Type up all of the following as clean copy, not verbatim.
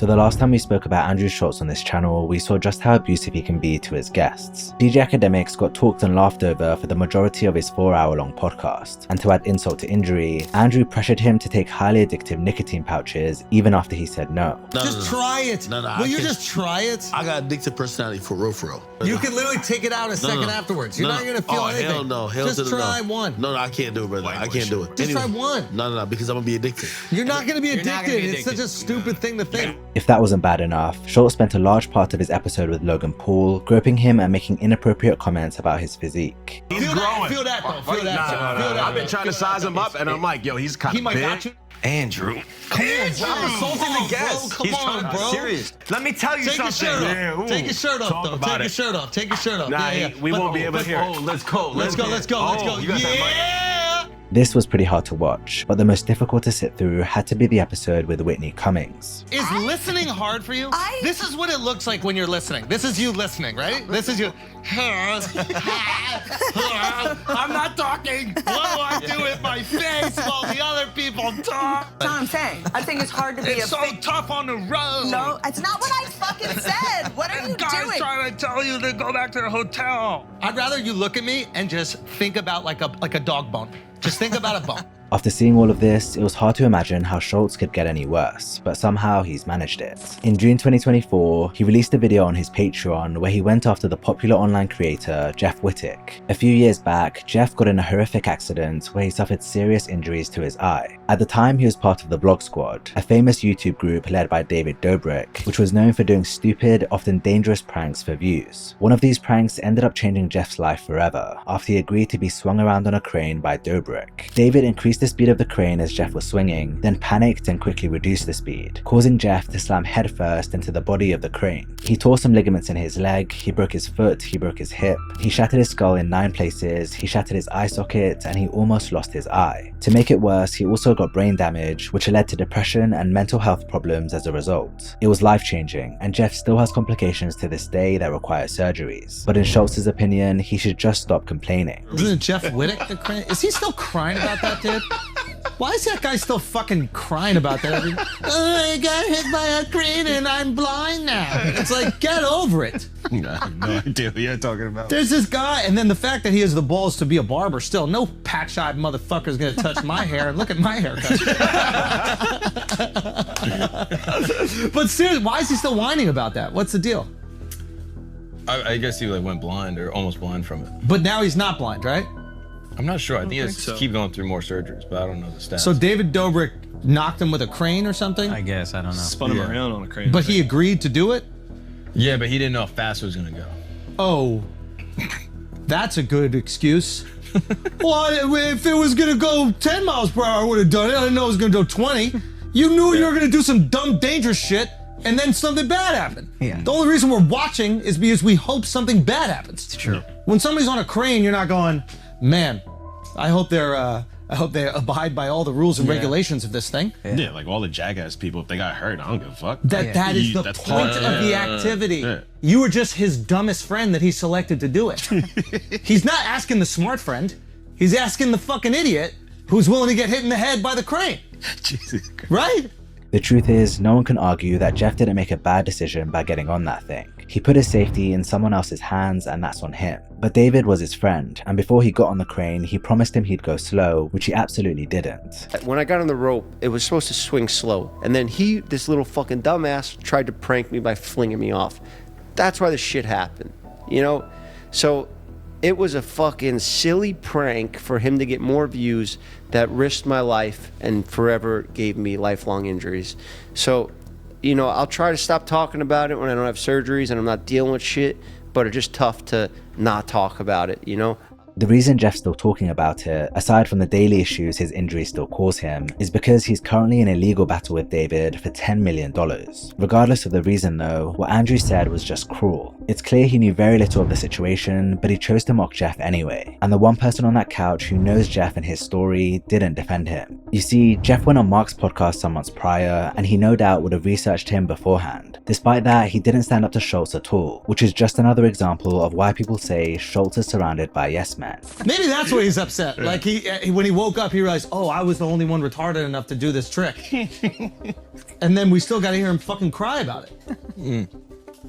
So the last time we spoke about Andrew Schulz on this channel, we saw just how abusive he can be to his guests. DJ Academics got talked and laughed over for the majority of his 4-hour-long podcast, and to add insult to injury, Andrew pressured him to take highly addictive nicotine pouches even after he said no. Just try it. Will you just try it? I got addictive personality for real, for real. You can literally take it out a second afterwards. You're not gonna feel anything. Hell no. Hell just try one. No, I can't do it, brother. I can't do it. Just try one. No, because I'm gonna be addicted. You're not gonna be addicted. It's such a stupid thing to think. If that wasn't bad enough, Schulz spent a large part of his episode with Logan Paul, groping him and making inappropriate comments about his physique. He's growing. Feel that though. Feel that. I've been trying to size him up, and I'm like, yo, he's kind of big. Got you. Andrew. Come on, I'm insulting the guest. Come on, bro. Serious. Let me tell you Take something. your shirt off. Take your shirt off, though. Take your shirt off. Take your shirt off. Nah, we won't be able to hear it. Oh, let's go. Let's go. Yeah. This was pretty hard to watch, but the most difficult to sit through had to be the episode with Whitney Cummings. Is listening hard for you? This is what it looks like when you're listening. This is you listening, right? This is you. I'm not talking. What do I do with my face while the other people talk? That's what I'm saying. I think it's hard to be It's so tough on the road. No, it's not what I fucking said. What are you Guys doing? trying to tell you to go back to the hotel. I'd rather you look at me and just think about like a dog bone. Just think about a bone. After seeing all of this, it was hard to imagine how Schulz could get any worse, but somehow he's managed it. In June 2024, he released a video on his Patreon where he went after the popular online creator Jeff Wittek. A few years back, Jeff got in a horrific accident where he suffered serious injuries to his eye. At the time, he was part of the Blog Squad, a famous YouTube group led by David Dobrik, which was known for doing stupid, often dangerous pranks for views. One of these pranks ended up changing Jeff's life forever after he agreed to be swung around on a crane by Dobrik. David increased the speed of the crane as Jeff was swinging, then panicked and quickly reduced the speed, causing Jeff to slam headfirst into the body of the crane. He tore some ligaments in his leg, he broke his foot, he broke his hip, he shattered his skull in 9 places, he shattered his eye socket, and he almost lost his eye. To make it worse, he also got brain damage, which led to depression and mental health problems as a result. It was life-changing, and Jeff still has complications to this day that require surgeries. But in Schulz's opinion, he should just stop complaining. Isn't it Jeff Wittek the crane? Is he still crying about that, dude? Why is that guy still fucking crying about that? I got hit by a crane and I'm blind now. It's like, get over it. I have no idea what you're talking about. There's this guy, and then the fact that he has the balls to be a barber still. No patch-eyed motherfucker's gonna touch my hair, and look at my haircut. But seriously, why is he still whining about that? What's the deal? I guess he like went blind or almost blind from it. But now he's not blind, right? I'm not sure. I think he has to keep going through more surgeries, but I don't know the stats. So David Dobrik knocked him with a crane or something? I guess, I don't know. Spun him around on a crane. But he agreed to do it? Yeah, but he didn't know how fast it was gonna go. Oh, that's a good excuse. Well, if it was gonna go 10 miles per hour, I would have done it. I didn't know it was gonna go 20. You knew you were gonna do some dumb, dangerous shit, and then something bad happened. Yeah. The only reason we're watching is because we hope something bad happens. It's true. When somebody's on a crane, you're not going, man, I hope they abide by all the rules and regulations of this thing. Yeah, like all the jackass people, if they got hurt, I don't give a fuck. That is the point of the activity. Yeah. You were just his dumbest friend that he selected to do it. He's not asking the smart friend. He's asking the fucking idiot who's willing to get hit in the head by the crane. Jesus Christ. Right? The truth is, no one can argue that Jeff didn't make a bad decision by getting on that thing. He put his safety in someone else's hands, and that's on him. But David was his friend, and before he got on the crane, he promised him he'd go slow, which he absolutely didn't. When I got on the rope, it was supposed to swing slow. And then this little fucking dumbass, tried to prank me by flinging me off. That's why the shit happened, you know? So it was a fucking silly prank for him to get more views that risked my life and forever gave me lifelong injuries. So, you know, I'll try to stop talking about it when I don't have surgeries and I'm not dealing with shit, but it's just tough to not talk about it, you know? The reason Jeff's still talking about it, aside from the daily issues his injuries still cause him, is because he's currently in a legal battle with David for $10 million. Regardless of the reason though, what Andrew said was just cruel. It's clear he knew very little of the situation, but he chose to mock Jeff anyway. And the one person on that couch who knows Jeff and his story didn't defend him. You see, Jeff went on Mark's podcast some months prior, and he no doubt would have researched him beforehand. Despite that, he didn't stand up to Schulz at all, which is just another example of why people say Schulz is surrounded by yes men. meant. Maybe that's why he's upset. Like when he woke up, he realized, oh, I was the only one retarded enough to do this trick. And then we still got to hear him fucking cry about it.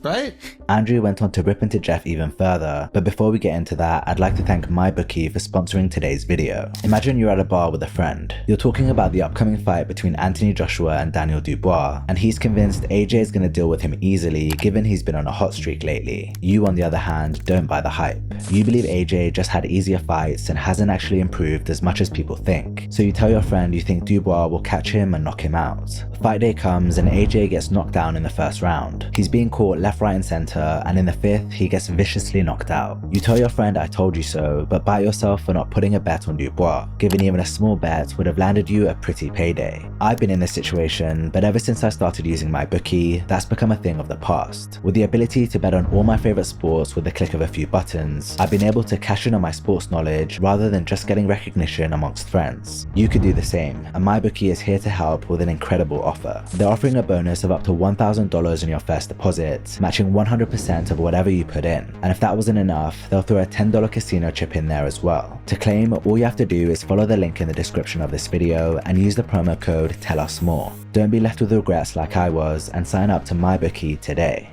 Right? Andrew went on to rip into Jeff even further, but before we get into that, I'd like to thank MyBookie for sponsoring today's video. Imagine you're at a bar with a friend. You're talking about the upcoming fight between Anthony Joshua and Daniel Dubois, and he's convinced AJ is going to deal with him easily given he's been on a hot streak lately. You, on the other hand, don't buy the hype. You believe AJ just had easier fights and hasn't actually improved as much as people think. So you tell your friend you think Dubois will catch him and knock him out. Fight day comes and AJ gets knocked down in the first round. He's being caught left, right and center, and in the fifth he gets viciously knocked out. You tell your friend I told you so, but bite yourself for not putting a bet on Dubois, given even a small bet would have landed you a pretty payday. I've been in this situation, but ever since I started using MyBookie, that's become a thing of the past. With the ability to bet on all my favorite sports with the click of a few buttons, I've been able to cash in on my sports knowledge rather than just getting recognition amongst friends. You could do the same, and MyBookie is here to help with an incredible offer. They're offering a bonus of up to $1,000 on your first deposit, matching 100% of whatever you put in. And if that wasn't enough, they'll throw a $10 casino chip in there as well. To claim, all you have to do is follow the link in the description of this video and use the promo code TELLUSMORE. Don't be left with regrets like I was and sign up to MyBookie today.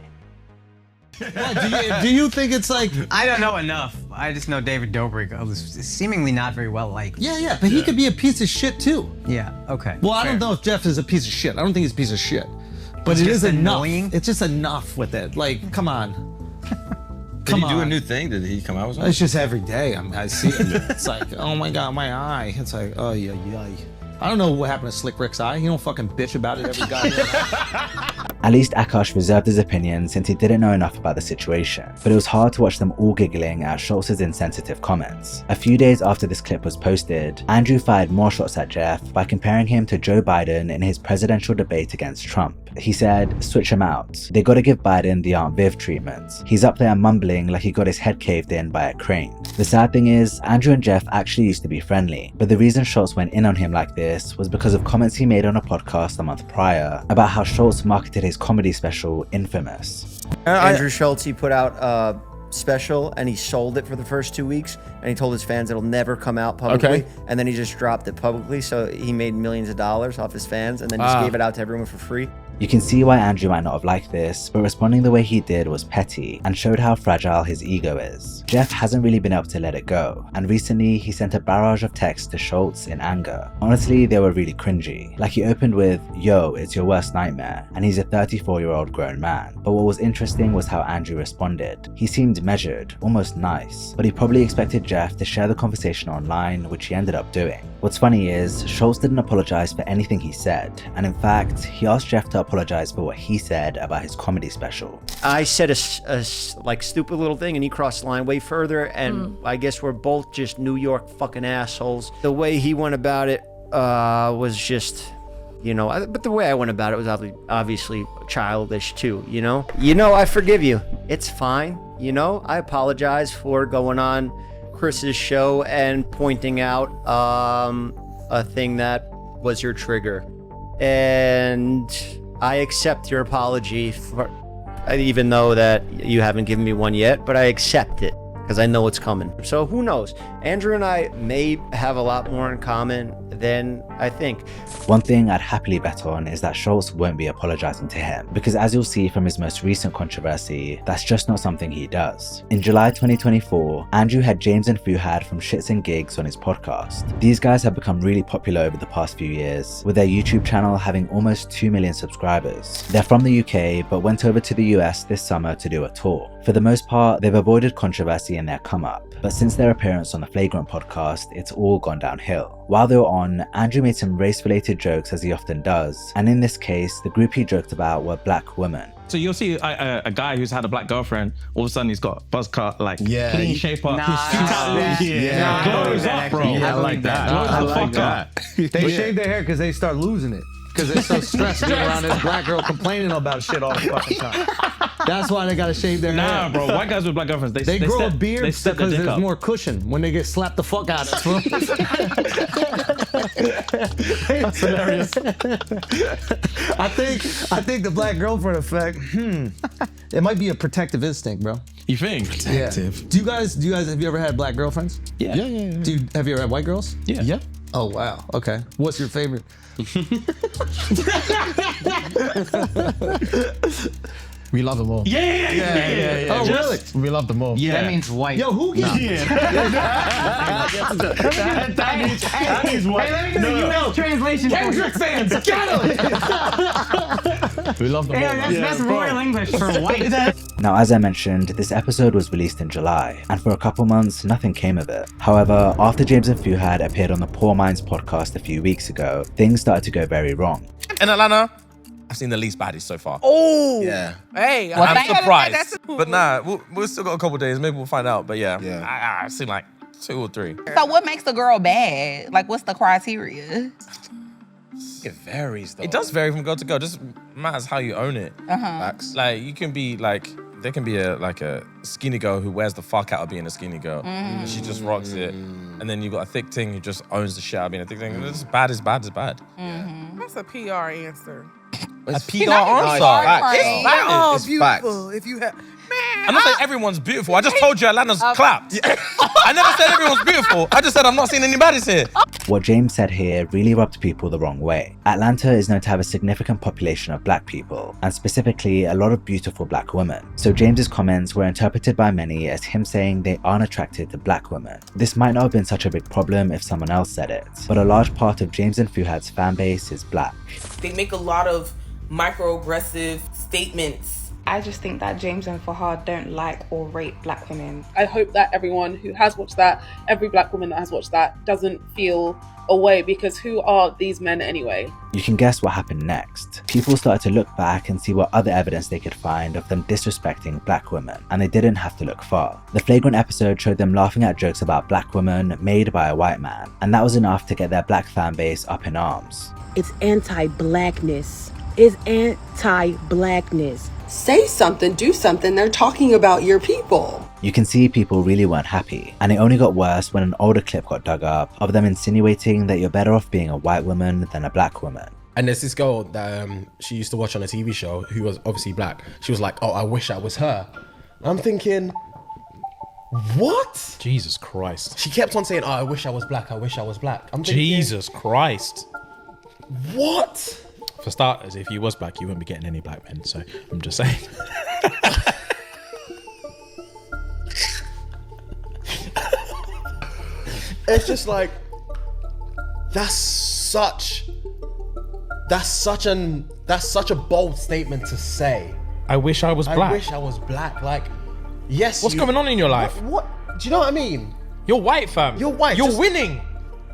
Well, do you think it's like... I don't know enough. I just know David Dobrik was seemingly not very well liked. Yeah, but he could be a piece of shit too. Yeah, okay. Well, I fair. don't know if Jeff is a piece of shit. I don't think he's a piece of shit. But It's it just is enough. annoying? It's just enough with it. Like, come on. Did he do a new thing? Did he come out with something? It's just every day I see it. It's like, oh my God, my eye. It's like, oh yeah. I don't know what happened to Slick Rick's eye. He don't fucking bitch about it every goddamn day. At least Akash reserved his opinion since he didn't know enough about the situation, but it was hard to watch them all giggling at Schulz's insensitive comments. A few days after this clip was posted, Andrew fired more shots at Jeff by comparing him to Joe Biden in his presidential debate against Trump. He said, switch him out. They gotta give Biden the Aunt Viv treatment. He's up there mumbling like he got his head caved in by a crane. The sad thing is, Andrew and Jeff actually used to be friendly, but the reason Schulz went in on him like this was because of comments he made on a podcast a month prior about how Schulz marketed his comedy special Infamous. Andrew Schulz, he put out a special and he sold it for the first 2 weeks and he told his fans it'll never come out publicly, and then he just dropped it publicly, so he made millions of dollars off his fans and then just gave it out to everyone for free. You can see why Andrew might not have liked this, but responding the way he did was petty and showed how fragile his ego is. Jeff hasn't really been able to let it go, and recently he sent a barrage of texts to Schulz in anger. Honestly, they were really cringy. Like he opened with, yo, it's your worst nightmare, and he's a 34-year-old grown man. But what was interesting was how Andrew responded. He seemed measured, almost nice, but he probably expected Jeff to share the conversation online, which he ended up doing. What's funny is, Schulz didn't apologize for anything he said, and in fact, he asked Jeff to apologize for what he said about his comedy special. I said a like stupid little thing and he crossed the line way further, and I guess we're both just New York fucking assholes. The way he went about it was just, you know, but the way I went about it was obviously childish too, you know? I forgive you. It's fine, you know? I apologize for going on Chris's show and pointing out a thing that was your trigger. And I accept your apology, even though that you haven't given me one yet, but I accept it because I know it's coming. So who knows? Andrew and I may have a lot more in common than I think. One thing I'd happily bet on is that Schulz won't be apologizing to him, because as you'll see from his most recent controversy, that's just not something he does. In July 2024, Andrew had James and Fuhad from Shits and Gigs on his podcast. These guys have become really popular over the past few years, with their YouTube channel having almost 2 million subscribers. They're from the UK, but went over to the US this summer to do a tour. For the most part, they've avoided controversy in their come up, but since their appearance on the Flagrant podcast, it's all gone downhill. While they were on, Andrew made some race-related jokes as he often does, and in this case, the group he joked about were black women. So you'll see a guy who's had a black girlfriend, all of a sudden he's got a buzz cut, like clean shape up. Glows up, bro. I like that. I like that. They shave their hair because they start losing it. Because they're so stressed being around this black girl complaining about shit all the fucking time. That's why they gotta shave their Nah, hair. bro. White guys with black girlfriends, They grow a step- beard they step their because dick there's up. more cushion when they get slapped the fuck out of. That's hilarious. I think the black girlfriend effect. It might be a protective instinct, bro. You think? Yeah. Do you guys have you ever had black girlfriends? Yeah. Have you ever had white girls? Yeah. Yeah. Oh wow. Okay. What's your favorite? We love them all. Yeah. Oh really? We love them all. Yeah. That means white. Yo, who gets That means what? Hey, let me get a US translation. Kendrick fans? Get him! We love them all. Hey, that's royal English for white. Now, as I mentioned, this episode was released in July, and for a couple months, nothing came of it. However, after James and Fuhad appeared on the Poor Minds podcast a few weeks ago, things started to go very wrong. In Atlanta, I've seen the least baddies so far. Oh. Yeah. Hey. I'm I- surprised. But nah, we'll still got a couple days. Maybe we'll find out. But yeah. I've seen like 2 or 3. So what makes a girl bad? Like, what's the criteria? It varies though. It does vary from girl to girl. Just matters how you own it. Facts. Like you can be like, there can be a skinny girl who wears the fuck out of being a skinny girl. And she just rocks it. And then you got a thick ting who just owns the shit out of being a thick ting. And it's bad is bad is bad. That's a PR answer. It's PR answer. It's Oh, It's beautiful. If you have, I'm not saying everyone's beautiful. I just told you Atlanta's clapped. I never said everyone's beautiful. I just said I'm not seeing any baddies here. What James said here really rubbed people the wrong way. Atlanta is known to have a significant population of black people, and specifically a lot of beautiful black women. So James's comments were interpreted by many as him saying they aren't attracted to black women. This might not have been such a big problem if someone else said it, but a large part of James and Fuhad's fan base is black. They make a lot of microaggressive statements. I just think that James and Fahad don't like or rate black women. I hope that everyone who has watched that, every black woman that has watched that, doesn't feel away, because who are these men anyway? You can guess what happened next. People started to look back and see what other evidence they could find of them disrespecting black women, and they didn't have to look far. The flagrant episode showed them laughing at jokes about black women made by a white man, and that was enough to get their black fan base up in arms. It's anti-blackness. It's anti-blackness. Say something, do something. They're talking about your people. You can see people really weren't happy, and it only got worse when an older clip got dug up of them insinuating that you're better off being a white woman than a black woman. And there's this girl that she used to watch on a TV show who was obviously black. She was like, oh, I wish I was her. I'm thinking, what? Jesus Christ. She kept on saying, oh, I wish I was black. I wish I was black. I'm thinking, Jesus Christ. What? For starters, if you was black, you wouldn't be getting any black men. So I'm just saying. It's just like, that's such a bold statement to say. I wish I was black. I wish I was black. Like, yes. What's going on in your life? What? Do you know what I mean? You're white, fam. You're white. You're winning.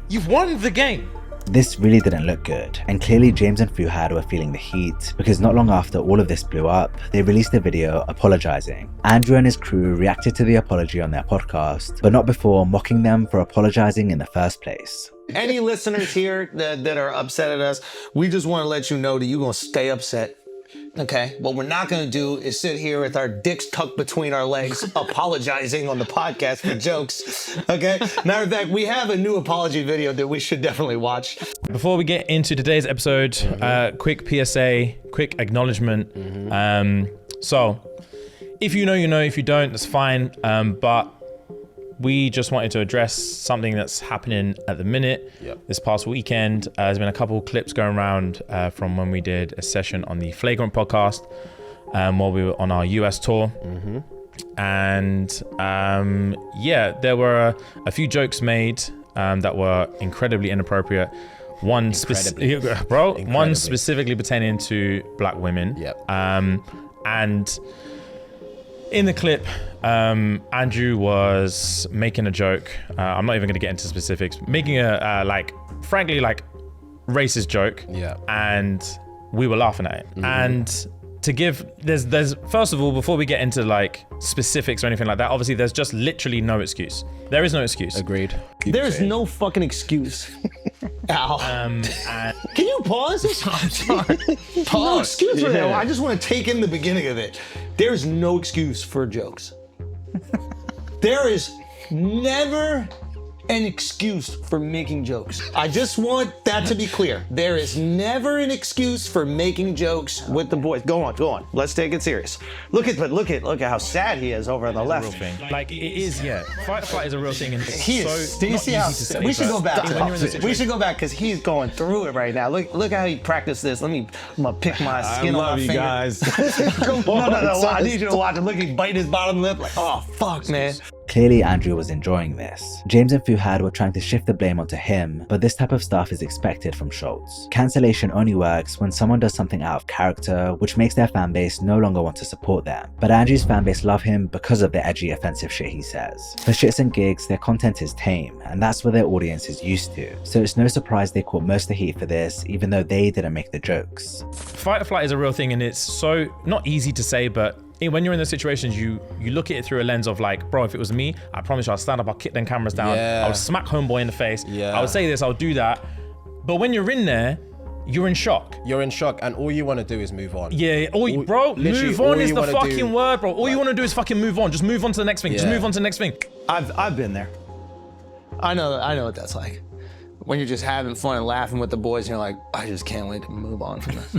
You've won the game. This really didn't look good, and clearly James and Fuhad were feeling the heat, because not long after all of this blew up, they released a video apologizing. Andrew and his crew reacted to the apology on their podcast, but not before mocking them for apologizing in the first place. Any listeners here that are upset at us, we just want to let you know that you're going to stay upset. Okay, what we're not going to do is sit here with our dicks tucked between our legs apologizing on the podcast for jokes. Okay, matter of fact, we have a new apology video that we should definitely watch. Before we get into today's episode, quick PSA, quick acknowledgement. So, if you know, you know. If you don't, that's fine. But we just wanted to address something that's happening at the minute. This past weekend, there's been a couple clips going around from when we did a session on the Flagrant podcast while we were on our US tour. And there were a few jokes made that were incredibly inappropriate. One specifically pertaining to black women. And in the clip, Andrew was making a joke. I'm not even going to get into specifics. Making a frankly racist joke. And we were laughing at it. And to give, there's first of all, before we get into like specifics or anything like that, obviously there's just literally no excuse. There is no excuse. Agreed. There's no fucking excuse. Ow. Can you pause this? I'm sorry. No excuse for that. I just want to take in the beginning of it. There's no excuse for jokes. There is never an excuse for making jokes. I just want that to be clear. There is never an excuse for making jokes with the boys. Go on. Let's take it serious. Look at how sad he is over on the left. Real thing. Like it is, yeah. Fight or flight is a real thing, and it's He is. so Do you not see easy how? to say, We should but go back. when you're in the We should go back because he's going through it right now. Look how he practiced this. I'm gonna pick my skin on my finger. guys. No. I need you to watch it. Look, he bite his bottom lip like, oh fuck, man. Clearly, Andrew was enjoying this. James and Fuhad were trying to shift the blame onto him, but this type of stuff is expected from Schulz. Cancellation only works when someone does something out of character, which makes their fanbase no longer want to support them. But Andrew's fanbase love him because of the edgy, offensive shit he says. For shits and gigs, their content is tame, and that's what their audience is used to. So it's no surprise they caught most of the heat for this, even though they didn't make the jokes. Fight or flight is a real thing, and it's so not easy to say, but when you're in those situations, you look at it through a lens of like, bro, if it was me, I promise you I'll stand up, I'll kick them cameras down, I would smack homeboy in the face, I would say this, I'll do that. But when you're in there, you're in shock. You're in shock, and all you want to do is move on. Yeah, bro, move on is the fucking word, bro. All you want to do is fucking move on. Just move on to the next thing. Just move on to the next thing. I've been there. I know what that's like. When you're just having fun and laughing with the boys, and you're like, I just can't wait to move on from this.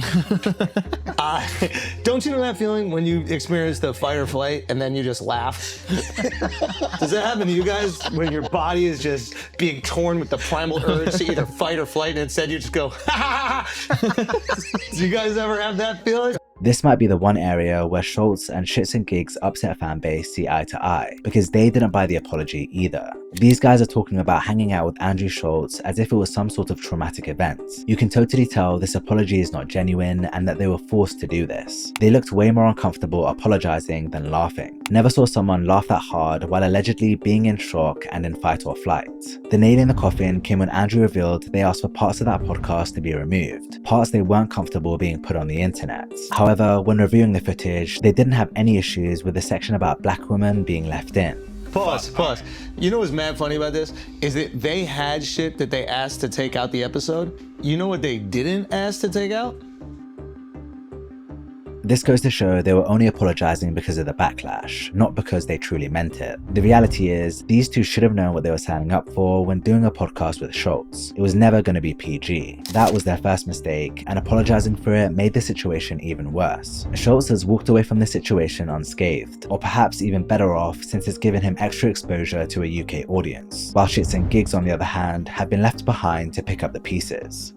Don't you know that feeling when you experience the fight or flight and then you just laugh? Does that happen to you guys when your body is just being torn with the primal urge to either fight or flight, and instead you just go, ha ha ha? Do you guys ever have that feeling? This might be the one area where Schulz and Shits and Gigs upset fanbase see eye to eye, because they didn't buy the apology either. These guys are talking about hanging out with Andrew Schulz as if it was some sort of traumatic event. You can totally tell this apology is not genuine and that they were forced to do this. They looked way more uncomfortable apologizing than laughing. Never saw someone laugh that hard while allegedly being in shock and in fight or flight. The nail in the coffin came when Andrew revealed they asked for parts of that podcast to be removed, parts they weren't comfortable being put on the internet. However, when reviewing the footage, they didn't have any issues with the section about black women being left in. Pause. You know what's mad funny about this? Is that they had shit that they asked to take out the episode. You know what they didn't ask to take out? This goes to show they were only apologizing because of the backlash, not because they truly meant it. The reality is, these two should have known what they were signing up for when doing a podcast with Schulz. It was never going to be PG. That was their first mistake, and apologizing for it made the situation even worse. Schulz has walked away from the situation unscathed, or perhaps even better off since it's given him extra exposure to a UK audience, while Shits and Gigs on the other hand have been left behind to pick up the pieces.